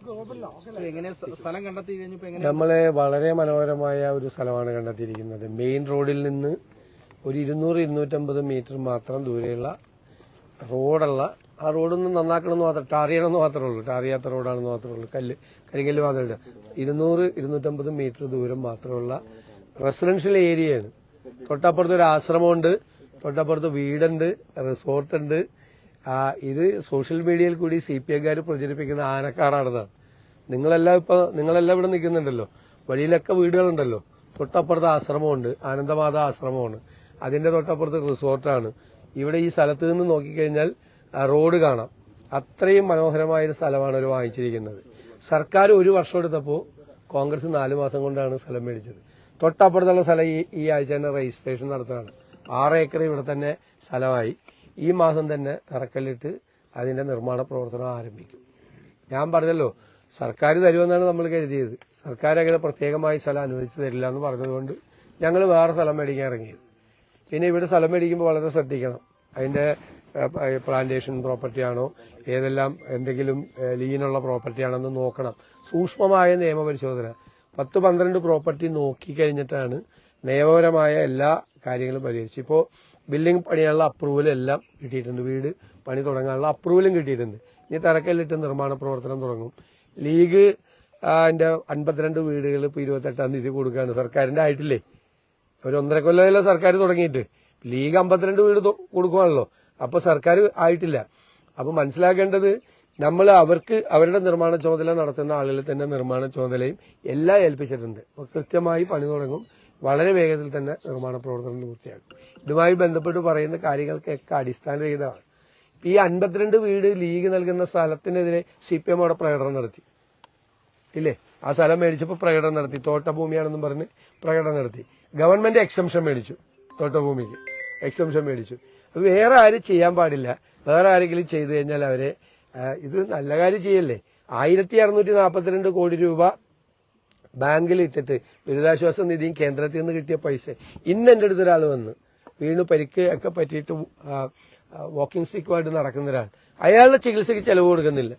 സ്ഥലം കണ്ടെത്തി കഴിഞ്ഞപ്പോ നമ്മളെ വളരെ മനോഹരമായ ഒരു സ്ഥലമാണ് കണ്ടെത്തിയിരിക്കുന്നത്. മെയിൻ റോഡിൽ നിന്ന് ഒരു 200-250 മീറ്റർ മാത്രം ദൂരെയുള്ള റോഡുള്ള ആ റോഡൊന്നും നന്നാക്കണമെന്ന് മാത്രം ടാറിയണമെന്ന് മാത്രമേ ഉള്ളൂ. ടാറിയാത്ത റോഡാണെന്ന് മാത്രമേ ഉള്ളൂ. കരിങ്കല്ല് മാത്രമല്ല. 200-250 മീറ്റർ ദൂരം മാത്രമുള്ള റെസിഡൻഷ്യൽ ഏരിയയാണ്. തൊട്ടപ്പുറത്ത് ഒരു ആശ്രമമുണ്ട്, തൊട്ടപ്പുറത്ത് വീടുണ്ട്, റിസോർട്ടുണ്ട്. ഇത് സോഷ്യൽ മീഡിയയിൽ കൂടി CPI-കാർ പ്രചരിപ്പിക്കുന്ന ആനക്കാടാണെന്നാണ്. നിങ്ങളെല്ലാം ഇവിടെ നിൽക്കുന്നുണ്ടല്ലോ, വഴിയിലൊക്കെ വീടുകളുണ്ടല്ലോ. തൊട്ടപ്പുറത്ത് ആശ്രമമുണ്ട്, ആനന്ദമാത ആശ്രമമാണ്. അതിന്റെ തൊട്ടപ്പുറത്ത് റിസോർട്ടാണ്. ഇവിടെ ഈ സ്ഥലത്ത് നിന്ന് നോക്കിക്കഴിഞ്ഞാൽ റോഡ് കാണാം. അത്രയും മനോഹരമായൊരു സ്ഥലമാണ് അവർ വാങ്ങിച്ചിരിക്കുന്നത്. സർക്കാർ 1 വർഷം എടുത്തപ്പോൾ കോൺഗ്രസ് 4 മാസം കൊണ്ടാണ് സ്ഥലം മേടിച്ചത്. തൊട്ടപ്പുറത്തുള്ള സ്ഥലം ഈ ആഴ്ച തന്നെ രജിസ്ട്രേഷൻ നടത്തുകയാണ്. 6 ഏക്കർ ഇവിടെ തന്നെ സ്ഥലമായി. ഈ മാസം തന്നെ തറക്കല്ലിട്ട് അതിന്റെ നിർമ്മാണ പ്രവർത്തനം ആരംഭിക്കും. ഞാൻ പറഞ്ഞല്ലോ, സർക്കാർ തരുമെന്നാണ് നമ്മൾ കരുതിയത്. സർക്കാർ അങ്ങനെ പ്രത്യേകമായി സ്ഥലം അനുവദിച്ചു തരില്ല എന്ന് പറഞ്ഞതുകൊണ്ട് ഞങ്ങൾ വേറെ സ്ഥലം മേടിക്കാൻ ഇറങ്ങിയത്. പിന്നെ ഇവിടെ സ്ഥലം മേടിക്കുമ്പോൾ വളരെ ശ്രദ്ധിക്കണം. അതിന്റെ പ്ലാന്റേഷൻ പ്രോപ്പർട്ടിയാണോ, ഏതെല്ലാം എന്തെങ്കിലും ലീനുള്ള പ്രോപ്പർട്ടിയാണെന്ന് നോക്കണം. സൂക്ഷ്മമായ നിയമപരിശോധന 10-12 പ്രോപ്പർട്ടി നോക്കിക്കഴിഞ്ഞിട്ടാണ് നിയമപരമായ എല്ലാ കാര്യങ്ങളും പരിഹരിച്ചു. ഇപ്പോൾ ബിൽഡിംഗ് പണിയാനുള്ള അപ്രൂവൽ എല്ലാം കിട്ടിയിട്ടുണ്ട്. വീട് പണി തുടങ്ങാനുള്ള അപ്രൂവലും കിട്ടിയിട്ടുണ്ട്. ഇനി തറക്കല്ലിട്ട് നിർമ്മാണ പ്രവർത്തനം തുടങ്ങും. ലീഗ് അതിന്റെ 52 വീടുകൾ ഇപ്പോൾ 28-ാം തീയതി കൊടുക്കുകയാണ്. സർക്കാരിന്റെ ആയിട്ടില്ലേ, ഒരു 1.5 കൊല്ലമല്ല സർക്കാർ തുടങ്ങിയിട്ട്. ലീഗ് 52 വീട് കൊടുക്കുവാണല്ലോ. അപ്പൊ സർക്കാർ ആയിട്ടില്ല. അപ്പൊ മനസ്സിലാക്കേണ്ടത്, നമ്മൾ അവരുടെ നിർമ്മാണ ചുമതല നടത്തുന്ന ആളുകളിൽ തന്നെ നിർമ്മാണ ചുമതലയും എല്ലാം ഏൽപ്പിച്ചിട്ടുണ്ട്. അപ്പൊ കൃത്യമായി പണി തുടങ്ങും. വളരെ വേഗത്തിൽ തന്നെ നിർമ്മാണ പ്രവർത്തനം പൂർത്തിയാക്കും. ഇതുമായി ബന്ധപ്പെട്ട് പറയുന്ന കാര്യങ്ങൾക്കൊക്കെ അടിസ്ഥാനരഹിതമാണ്. ഈ 52 വീട് ലീഗ് നൽകുന്ന സ്ഥലത്തിനെതിരെ CPM അവിടെ പ്രകടനം നടത്തി ഇല്ലേ? ആ സ്ഥലം മേടിച്ചപ്പോൾ പ്രകടനം നടത്തി. തോട്ടഭൂമിയാണെന്നും പറഞ്ഞ് പ്രകടനം നടത്തി. ഗവൺമെന്റ് എക്സംഷൻ മേടിച്ചു, തോട്ടഭൂമിക്ക് എക്സംഷൻ മേടിച്ചു. വേറെ ആരും ചെയ്യാൻ പാടില്ല. വേറെ ആരെങ്കിലും ചെയ്തു കഴിഞ്ഞാൽ അവരെ ഇത് നല്ല കാര്യം ചെയ്യല്ലേ. 1642 കോടി രൂപ ബാങ്കിൽ ഇട്ടിട്ട് ദുരിതാശ്വാസ നിധിയും കേന്ദ്രത്തിൽ നിന്ന് കിട്ടിയ പൈസ ഇന്ന് എന്റെ അടുത്ത് ഒരാൾ വന്ന് വീണ് പരിക്ക് ഒക്കെ പറ്റിയിട്ട് വാക്കിംഗ് സ്റ്റിക്കുമായിട്ട് നടക്കുന്ന ഒരാൾ, അയാളുടെ ചികിത്സയ്ക്ക് ചെലവ് കൊടുക്കുന്നില്ല,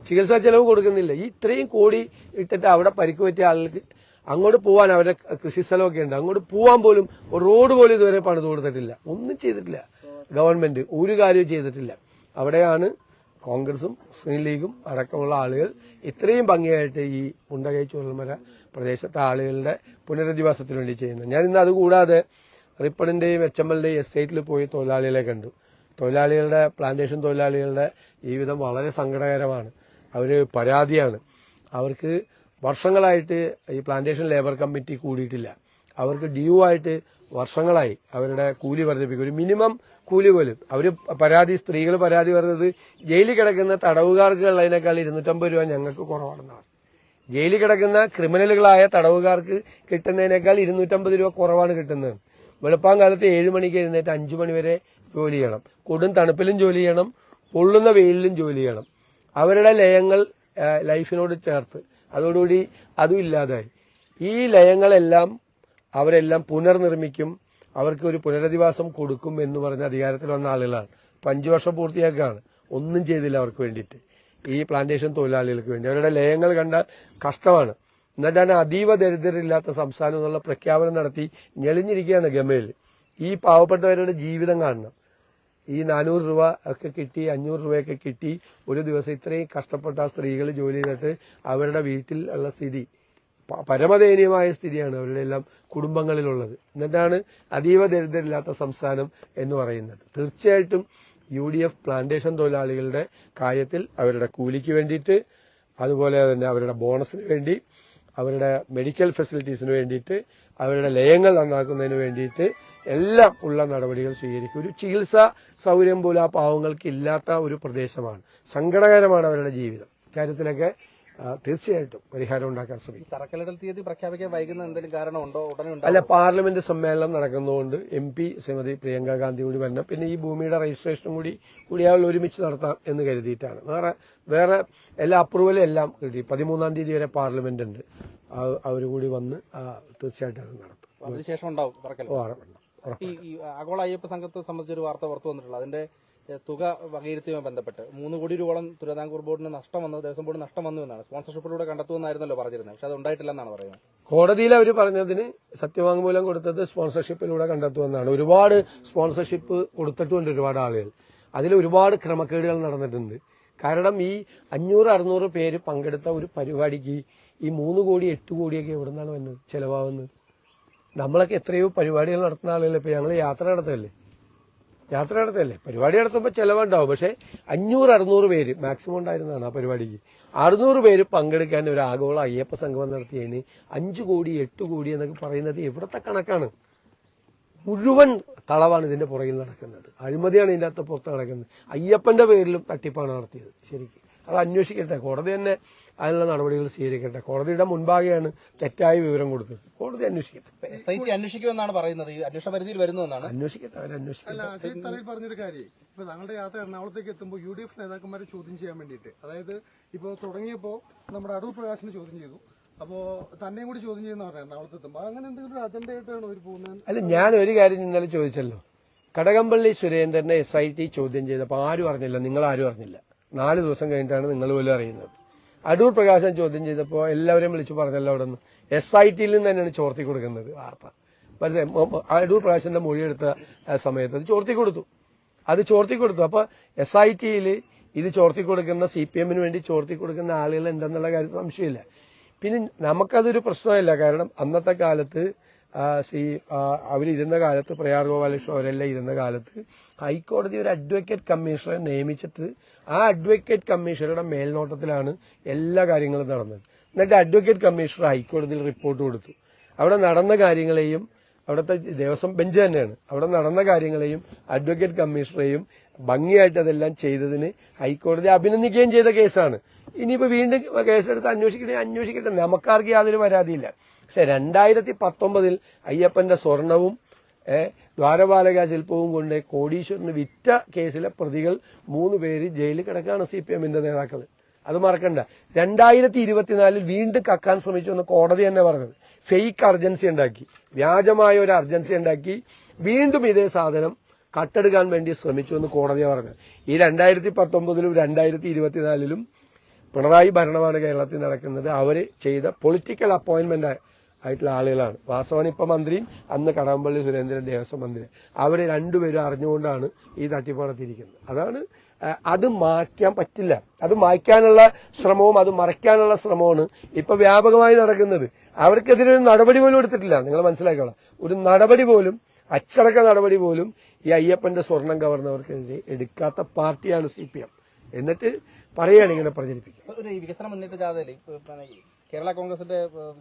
ചികിത്സാ ചെലവ് കൊടുക്കുന്നില്ല. ഈ ഇത്രയും കോടി ഇട്ടിട്ട് അവിടെ പരിക്ക് പറ്റിയ ആളുകൾക്ക് അങ്ങോട്ട് പോവാൻ, അവരുടെ കൃഷിസ്ഥലമൊക്കെ ഉണ്ട്, അങ്ങോട്ട് പോവാൻ പോലും റോഡ് പോലും ഇതുവരെ പണിത് കൊടുത്തിട്ടില്ല. ഒന്നും ചെയ്തിട്ടില്ല ഗവൺമെന്റ്, ഒരു കാര്യവും ചെയ്തിട്ടില്ല. അവിടെയാണ് കോൺഗ്രസും മുസ്ലിം ലീഗും അടക്കമുള്ള ആളുകൾ ഇത്രയും ഭംഗിയായിട്ട് ഈ മുണ്ടകൈ ചുഴൽമര പ്രദേശത്തെ ആളുകളുടെ പുനരധിവാസത്തിന് വേണ്ടി ചെയ്യുന്നത്. ഞാൻ ഇന്ന് അതുകൂടാതെ റിപ്പണിന്റെയും HMLന്റെയും എസ്റ്റേറ്റിൽ പോയി തൊഴിലാളികളെ കണ്ടു. തൊഴിലാളികളുടെ പ്ലാന്റേഷൻ തൊഴിലാളികളുടെ ജീവിതം വളരെ സങ്കടകരമാണ്. അവര് പരാതിയാണ്. അവർക്ക് വർഷങ്ങളായിട്ട് ഈ പ്ലാന്റേഷൻ ലേബർ കമ്മിറ്റി കൂടിയിട്ടില്ല. അവർക്ക് ഡ്യൂ ആയിട്ട് വർഷങ്ങളായി അവരുടെ കൂലി വർദ്ധിപ്പിക്കും, ഒരു മിനിമം കൂലി പോലും. അവര് സ്ത്രീകൾ പരാതി പറഞ്ഞത് ജയിലിൽ കിടക്കുന്ന തടവുകാർക്ക് ഉള്ളതിനേക്കാൾ 250 രൂപ ഞങ്ങൾക്ക് കുറവാണെന്നാണ്. ജയിലിൽ കിടക്കുന്ന ക്രിമിനലുകളായ തടവുകാർക്ക് കിട്ടുന്നതിനേക്കാൾ 250 രൂപ കുറവാണ് കിട്ടുന്നത്. വെളുപ്പാങ്കാലത്ത് 7 മണിക്ക് എഴുന്നേറ്റ് 5 മണി വരെ ജോലി ചെയ്യണം. കൊടും തണുപ്പിലും ജോലി ചെയ്യണം, പൊള്ളുന്ന വെയിലിലും ജോലി ചെയ്യണം. അവരുടെ ലയങ്ങൾ ലൈഫിനോട് ചേർത്ത് അതോടുകൂടി അതും ഇല്ലാതായി. ഈ ലയങ്ങളെല്ലാം അവരെല്ലാം പുനർനിർമ്മിക്കും, അവർക്ക് ഒരു പുനരധിവാസം കൊടുക്കും എന്ന് പറഞ്ഞ അധികാരത്തിൽ വന്ന ആളുകളാണ്. 5 വർഷം പൂർത്തിയാക്കുകയാണ്, ഒന്നും ചെയ്തില്ല അവർക്ക് വേണ്ടിയിട്ട്, ഈ പ്ലാന്റേഷൻ തൊഴിലാളികൾക്ക് വേണ്ടി. അവരുടെ ലയങ്ങൾ കണ്ടാൽ കഷ്ടമാണ്. എന്നിട്ടാണ് അതീവ ദരിദ്രരില്ലാത്ത സംസ്ഥാനം എന്നുള്ള പ്രഖ്യാപനം നടത്തി ഞെളിഞ്ഞിരിക്കുകയാണ് ഗമയിൽ. ഈ പാവപ്പെട്ടവരുടെ ജീവിതം കാണണം. ഈ 400 രൂപ ഒക്കെ കിട്ടി, 500 രൂപയൊക്കെ കിട്ടി ഒരു ദിവസം ഇത്രയും കഷ്ടപ്പെട്ട സ്ത്രീകൾ ജോലി ചെയ്തിട്ട് അവരുടെ വീട്ടിൽ ഉള്ള സ്ഥിതി പരമദയനീയമായ സ്ഥിതിയാണ് അവരുടെ എല്ലാം കുടുംബങ്ങളിലുള്ളത്. എന്നിട്ടാണ് അതീവ ദരിദ്രരില്ലാത്ത സംസ്ഥാനം എന്ന് പറയുന്നത്. തീർച്ചയായിട്ടും UDF പ്ലാന്റേഷൻ തൊഴിലാളികളുടെ കാര്യത്തിൽ അവരുടെ കൂലിക്ക് വേണ്ടിയിട്ട്, അതുപോലെ തന്നെ അവരുടെ ബോണസിന് വേണ്ടി, അവരുടെ മെഡിക്കൽ ഫെസിലിറ്റീസിന് വേണ്ടിയിട്ട്, അവരുടെ ലയങ്ങൾ നന്നാക്കുന്നതിന് വേണ്ടിയിട്ട് എല്ലാം ഉള്ള നടപടികൾ സ്വീകരിക്കും. ഒരു ചികിത്സാ സൗകര്യം പോലും ആ പാവങ്ങൾക്ക് ഇല്ലാത്ത ഒരു പ്രദേശമാണ്. സങ്കടകരമാണ് അവരുടെ ജീവിതം. ഇക്കാര്യത്തിലൊക്കെ തീർച്ചയായിട്ടും പരിഹാരം ഉണ്ടാക്കാൻ ശ്രമിക്കും. തറക്കല്ലിടൽ തീയതി പ്രഖ്യാപിക്കാൻ വൈകുന്ന എന്തെങ്കിലും കാരണമുണ്ടോ? ഉടനെ അല്ല, പാർലമെന്റ് സമ്മേളനം നടക്കുന്നതുകൊണ്ട് MP ശ്രീമതി പ്രിയങ്ക ഗാന്ധി കൂടി വരണം. പിന്നെ ഈ ഭൂമിയുടെ രജിസ്ട്രേഷനും കൂടി അയാൾ ഒരുമിച്ച് നടത്താം എന്ന് കരുതിയിട്ടാണ്. വേറെ എല്ലാ അപ്രൂവലും എല്ലാം കിട്ടി. 13-ാം തീയതി വരെ പാർലമെന്റ് ഉണ്ട്. അവരുകൂടി വന്ന് തീർച്ചയായിട്ടും അത് നടത്തും. അതിനുശേഷം ഉണ്ടാവും തറക്കല്ല്. ഈ ആഗോള അയ്യപ്പ സംഘത്തെ സംബന്ധിച്ചൊരു വാർത്ത പുറത്തു വന്നിട്ടുള്ളത്, അതിന്റെ തുക വകയിരുത്തിയുമായി ബന്ധപ്പെട്ട് 3 കോടി രൂപയോളം തിരുവിതാംകൂർ ബോർഡിന് നഷ്ടം വന്നു, ദേവസ്വം ബോർഡ് നഷ്ടം വന്നു എന്നാണ്. സ്പോൺസർഷിപ്പിലൂടെ കണ്ടെത്തുമെന്നായിരുന്നല്ലോ പറഞ്ഞിരുന്നത്. പക്ഷെ അത് ഉണ്ടായിട്ടില്ലെന്നാണ് പറയുന്നത്. കോടതിയിൽ അവർ പറഞ്ഞതിന് സത്യവാങ്മൂലം കൊടുത്തത് സ്പോൺസർഷിപ്പിലൂടെ കണ്ടെത്തുമെന്നാണ്. ഒരുപാട് സ്പോൺസർഷിപ്പ് കൊടുത്തിട്ടുണ്ട് ഒരുപാട് ആളുകൾ. അതിൽ ഒരുപാട് ക്രമക്കേടുകൾ നടന്നിട്ടുണ്ട്. കാരണം ഈ 500-600 പേര് പങ്കെടുത്ത ഒരു പരിപാടിക്ക് ഈ 3 കോടി 8 കോടിയൊക്കെ എവിടെ നിന്നാണ് വന്നത് ചെലവാകുന്നത്? നമ്മളൊക്കെ എത്രയോ പരിപാടികൾ നടത്തുന്ന ആളുകളെ. ഇപ്പൊ ഞങ്ങൾ യാത്ര നടത്തല്ലേ, പരിപാടി നടത്തുമ്പോൾ ചെലവുണ്ടാവും. പക്ഷെ 500-600 പേര് മാക്സിമം ഉണ്ടായിരുന്നതാണ് ആ പരിപാടിക്ക്. 600 പേര് പങ്കെടുക്കാൻ ഒരു ആഗോള അയ്യപ്പ സംഗമം നടത്തിയതിന് 5 കോടി 8 കോടി എന്നൊക്കെ പറയുന്നത് എവിടത്തെ കണക്കാണ്? മുഴുവൻ കളവാണ് ഇതിന്റെ പുറകിൽ നടക്കുന്നത്. അഴിമതിയാണ് ഇതിന്റെ അകത്ത് പുറത്ത് നടക്കുന്നത്. അയ്യപ്പന്റെ പേരിലും തട്ടിപ്പാണ് നടത്തിയത്. ശരിക്കും അത് അന്വേഷിക്കട്ടെ, കോടതി തന്നെ അതിനുള്ള നടപടികൾ സ്വീകരിക്കട്ടെ. കോടതിയുടെ മുൻപാകെയാണ് തെറ്റായ വിവരം കൊടുത്തത്. കോടതി അന്വേഷിക്കട്ടെ. SIT അന്വേഷിക്കുമെന്നാണ് പറയുന്നത്. ഈ അന്വേഷണ പരിധിയിൽ വരുന്നതെന്നാണ്. അന്വേഷിക്കട്ടെ, അവരന്വേഷിക്കട്ടെ. അജയ് തറയിൽ പറഞ്ഞൊരു കാര്യം, ഇപ്പൊ താങ്കളുടെ യാത്ര എറണാകുളത്തേക്ക് എത്തുമ്പോൾ UDF നേതാക്കന്മാരെ ചോദ്യം ചെയ്യാൻ വേണ്ടിയിട്ട്, അതായത് ഇപ്പോൾ തുടങ്ങിയപ്പോൾ നമ്മുടെ അടൂർ പ്രകാശിനെ ചോദ്യം ചെയ്തു, അപ്പോ തന്നെയും കൂടി ചോദ്യം ചെയ്യുന്ന പറഞ്ഞാൽ എറണാകുളത്ത് എത്തുമ്പോൾ അങ്ങനെ എന്തെങ്കിലും ഒരു അജണ്ട ആയിട്ടാണ് അവർ പോകുന്നത്? അല്ല, ഞാൻ ഒരു കാര്യം ഇന്നലെ ചോദിച്ചല്ലോ. കടകംപള്ളി സുരേന്ദ്രനെ SIT ചോദ്യം ചെയ്തപ്പോൾ ആരും അറിഞ്ഞില്ല, നിങ്ങൾ ആരും അറിഞ്ഞില്ല. 4 ദിവസം കഴിഞ്ഞിട്ടാണ് നിങ്ങൾ പോലും അറിയുന്നത്. അടൂർ പ്രകാശൻ ചോദ്യം ചെയ്തപ്പോൾ എല്ലാവരെയും വിളിച്ചു പറഞ്ഞല്ലോ. അവിടെ നിന്ന് SITയിൽ നിന്ന് തന്നെയാണ് ചോർത്തി കൊടുക്കുന്നത് വാർത്ത. അടൂർ പ്രകാശന്റെ മൊഴിയെടുത്ത സമയത്ത് അത് ചോർത്തി കൊടുത്തു. അപ്പൊ SITയിൽ ഇത് ചോർത്തി കൊടുക്കുന്ന CPM-ന് വേണ്ടി ചോർത്തി കൊടുക്കുന്ന ആളുകൾ ഉണ്ടെന്നുള്ള കാര്യത്തിൽ സംശയമില്ല. പിന്നെ നമുക്കതൊരു പ്രശ്നമില്ല. കാരണം അന്നത്തെ കാലത്ത് അവരിരുന്ന കാലത്ത് പ്രയാർ ഗോപാലകൃഷ്ണൻ അവരെല്ലാം ഇരുന്ന കാലത്ത് ഹൈക്കോടതി ഒരു അഡ്വക്കേറ്റ് കമ്മീഷണറെ നിയമിച്ചിട്ട് ആ അഡ്വക്കേറ്റ് കമ്മീഷണറുടെ മേൽനോട്ടത്തിലാണ് എല്ലാ കാര്യങ്ങളും നടന്നത്. എന്നിട്ട് അഡ്വക്കേറ്റ് കമ്മീഷണർ ഹൈക്കോടതിയിൽ റിപ്പോർട്ട് കൊടുത്തു. അവിടെ നടന്ന കാര്യങ്ങളെയും, അവിടുത്തെ ദേവസ്വം ബെഞ്ച് തന്നെയാണ്, അവിടെ നടന്ന കാര്യങ്ങളെയും അഡ്വക്കേറ്റ് കമ്മീഷണറെയും ഭംഗിയായിട്ട് അതെല്ലാം ചെയ്തതിന് ഹൈക്കോടതി അഭിനന്ദിക്കുകയും ചെയ്ത കേസാണ്. ഇനിയിപ്പോ വീണ്ടും കേസെടുത്ത് അന്വേഷിക്കട്ടെ, നമുക്കാർക്ക് യാതൊരു പരാതിയില്ല. പക്ഷെ 2019 അയ്യപ്പന്റെ സ്വർണവും ദ്വാരപാലക ശില്പവും കൊണ്ട് കോടീശ്വരന് വിറ്റ കേസിലെ പ്രതികൾ 3 പേര് ജയിലിൽ കിടക്കാണ്, CPM-ന്റെ നേതാക്കൾ. അത് മറക്കണ്ട. 2024 വീണ്ടും കക്കാൻ ശ്രമിച്ചു എന്ന് കോടതി തന്നെ പറഞ്ഞത്. ഫേക്ക് അർജൻസി ഉണ്ടാക്കി, വ്യാജമായ ഒരു അർജൻസി ഉണ്ടാക്കി വീണ്ടും ഇതേ സാധനം കട്ടെടുക്കാൻ വേണ്ടി ശ്രമിച്ചു എന്ന് കോടതിയാണ് പറഞ്ഞത്. ഈ 2019-ലും 2024-ലും പിണറായി ഭരണമാണ് കേരളത്തിൽ നടക്കുന്നത്. അവര് ചെയ്ത പൊളിറ്റിക്കൽ അപ്പോയിന്റ്മെന്റ് ആയിട്ടുള്ള ആളുകളാണ്. വാസവൻ ഇപ്പൊ മന്ത്രിയും അന്ന് കടകംപള്ളി സുരേന്ദ്രൻ ദേവസ്വം മന്ത്രി. അവര് രണ്ടുപേരും അറിഞ്ഞുകൊണ്ടാണ് ഈ തട്ടിപ്പ് നടത്തിയിരിക്കുന്നത്. അതാണ്. അത് മായ്ക്കാൻ പറ്റില്ല. അത് മായ്ക്കാനുള്ള ശ്രമവും അത് മറയ്ക്കാനുള്ള ശ്രമമാണ് ഇപ്പൊ വ്യാപകമായി നടക്കുന്നത്. അവർക്കെതിരെ ഒരു നടപടി പോലും എടുത്തിട്ടില്ല. നിങ്ങൾ മനസ്സിലാക്കണം, ഒരു നടപടി പോലും, അച്ചടക്ക നടപടി പോലും ഈ അയ്യപ്പന്റെ സ്വർണം കവർന്നവർക്കെതിരെ എടുക്കാത്ത പാർട്ടിയാണ് CPM. എന്നിട്ട് പറയുകയാണ് ഇങ്ങനെ പ്രചരിപ്പിക്കുക. ഒരു വികസന മുന്നേറ്റ ജാഥയിൽ കേരള കോൺഗ്രസിന്റെ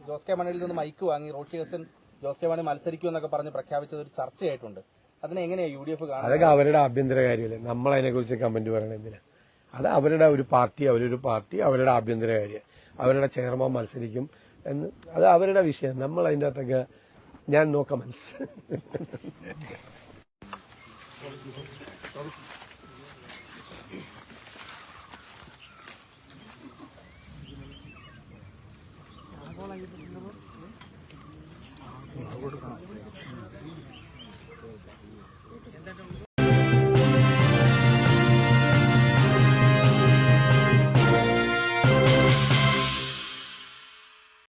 ജോസ് കെ മാണിയിൽ നിന്ന് മൈക്ക് വാങ്ങി റോഷി ഹസൻ ജോസ് കെ മാണി മത്സരിക്കുമെന്നൊക്കെ പറഞ്ഞ് പ്രഖ്യാപിച്ചത് ഒരു ചർച്ചയായിട്ടുണ്ട്. അതിനെ എങ്ങനെയാ UDF കാണുന്നത്? അതൊക്കെ അവരുടെ ആഭ്യന്തര കാര്യമല്ലേ, നമ്മൾ അതിനെക്കുറിച്ച് കമന്റ് പറയണത് എന്തിനാ? അത് അവരുടെ ഒരു പാർട്ടി, അവരുടെ ആഭ്യന്തര കാര്യം. അവരുടെ ചെയർമാൻ മത്സരിക്കും എന്ന്, അത് അവരുടെ വിഷയം. നമ്മൾ അതിൻ്റെ അകത്തൊക്കെ ഞാൻ നോ കമന്റ്സ്. എന്താ